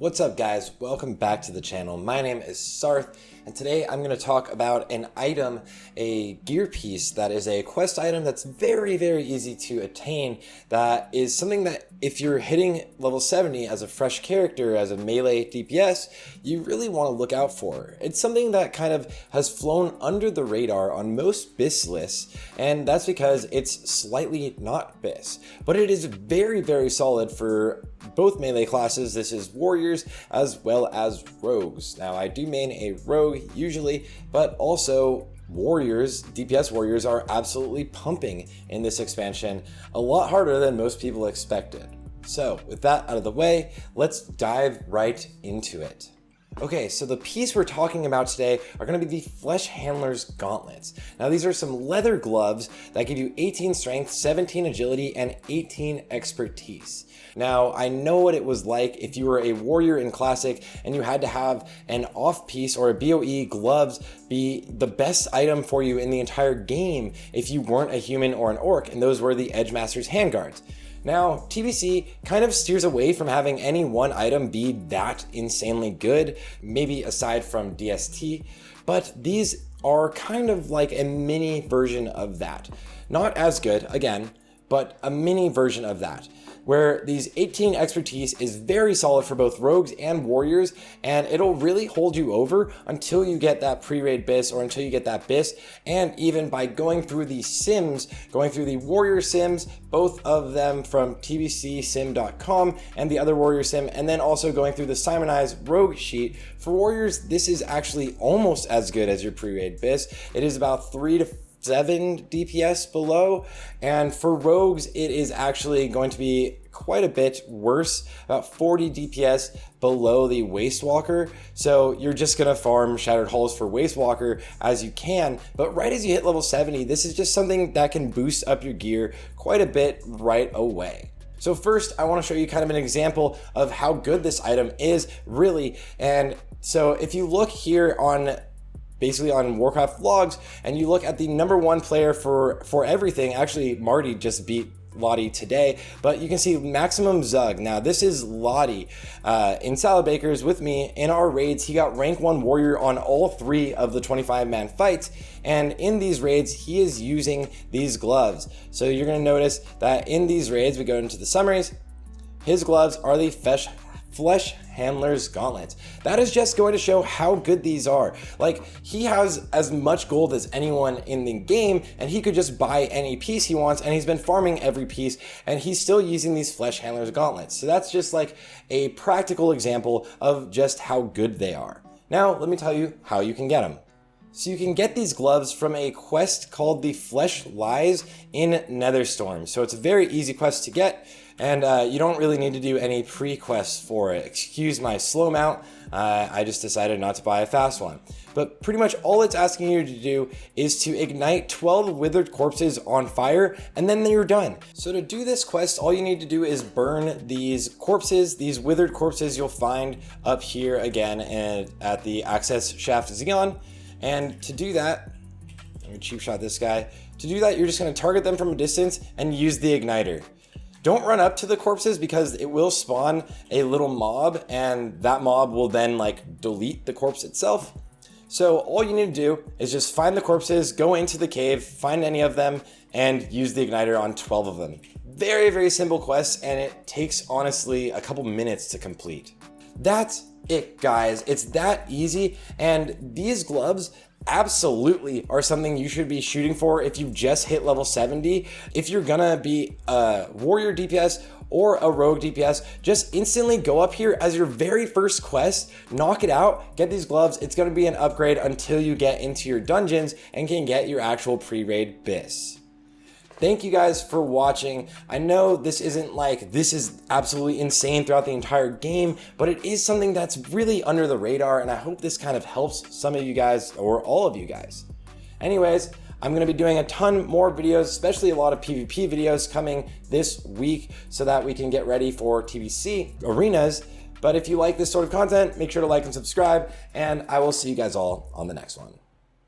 What's up guys, welcome back to the channel. My name is Sarthe and today I'm going to talk about an item, a gear piece that is a quest item that's very easy to attain, that is something that if you're hitting level 70 as a fresh character, as a melee DPS, you really want to look out for. It's something that kind of has flown under the radar on most BIS lists, and that's because it's slightly not BIS, but it is very solid for both melee classes. This is warriors as well as rogues. Now I do main a rogue usually, but also warriors, DPS warriors are absolutely pumping in this expansion, a lot harder than most people expected. So with that out of the way, let's dive right into it. Okay, so the piece we're talking about today are going to be the Flesh Handler's Gauntlets. Now these are some leather gloves that give you 18 strength, 17 agility, and 18 expertise. Now I know what it was like if you were a warrior in Classic and you had to have an off piece or a BOE gloves be the best item for you in the entire game if you weren't a human or an orc, and those were the Edgemaster's handguards. Now, TBC kind of steers away from having any one item be that insanely good, maybe aside from DST, but these are kind of like a mini version of that. Not as good, again, but a mini version of that, where these 18 expertise is very solid for both rogues and warriors, and it'll really hold you over until you get that pre-raid bis or until you get that bis. And even by going through the sims, going through the warrior sims, both of them from tbcsim.com and the other warrior sim, and then also going through the Simonized rogue sheet. For warriors, this is actually almost as good as your pre-raid bis. It is about 3 to 7 DPS below, and for rogues it is actually going to be quite a bit worse, about 40 DPS below the Wastewalker. So you're just gonna farm Shattered Halls for Wastewalker as you can, but right as you hit level 70, this is just something that can boost up your gear quite a bit right away. So first, I want to show you kind of an example of how good this item is really. And so if you look here on basically on Warcraft logs, and you look at the #1 player for everything. Actually, Marty just beat Lottie today, but you can see maximum Zug. Now this is Lottie in Salad Bakers with me in our raids. He got rank 1 warrior on all 3 of the 25-man fights, and in these raids he is using these gloves. So you're going to notice that in these raids, we go into the summaries, his gloves are the Flesh Handler's Gauntlets. That is just going to show how good these are. Like, he has as much gold as anyone in the game, and he could just buy any piece he wants, and he's been farming every piece, and he's still using these Flesh Handler's Gauntlets. So that's just like a practical example of just how good they are. Now, let me tell you how you can get them. So you can get these gloves from a quest called the Flesh Lies in Netherstorm. So it's a very easy quest to get, and you don't really need to do any pre-quests for it. Excuse my slow mount, I just decided not to buy a fast one. But pretty much all it's asking you to do is to ignite 12 withered corpses on fire, and then you're done. So to do this quest, all you need to do is burn these corpses, these withered corpses you'll find up here again and at the Access Shaft Xeon. And to do that, I'm gonna cheap shot this guy. To do that, you're just gonna target them from a distance and use the igniter. Don't run up to the corpses because it will spawn a little mob, and that mob will then like delete the corpse itself. So all you need to do is just find the corpses, go into the cave, find any of them, and use the igniter on 12 of them. Very simple quest, and it takes honestly a couple minutes to complete. That's it, guys. It's that easy, and these gloves absolutely are something you should be shooting for if you just hit level 70. If you're gonna be a warrior DPS or a rogue DPS, just instantly go up here as your very first quest, knock it out, get these gloves. It's gonna be an upgrade until you get into your dungeons and can get your actual pre-raid bis. Thank you guys for watching. I know this isn't like, this is absolutely insane throughout the entire game, but it is something that's really under the radar, and I hope this kind of helps some of you guys or all of you guys. Anyways, I'm going to be doing a ton more videos, especially a lot of PvP videos coming this week so that we can get ready for TBC arenas. But if you like this sort of content, make sure to like and subscribe, and I will see you guys all on the next one.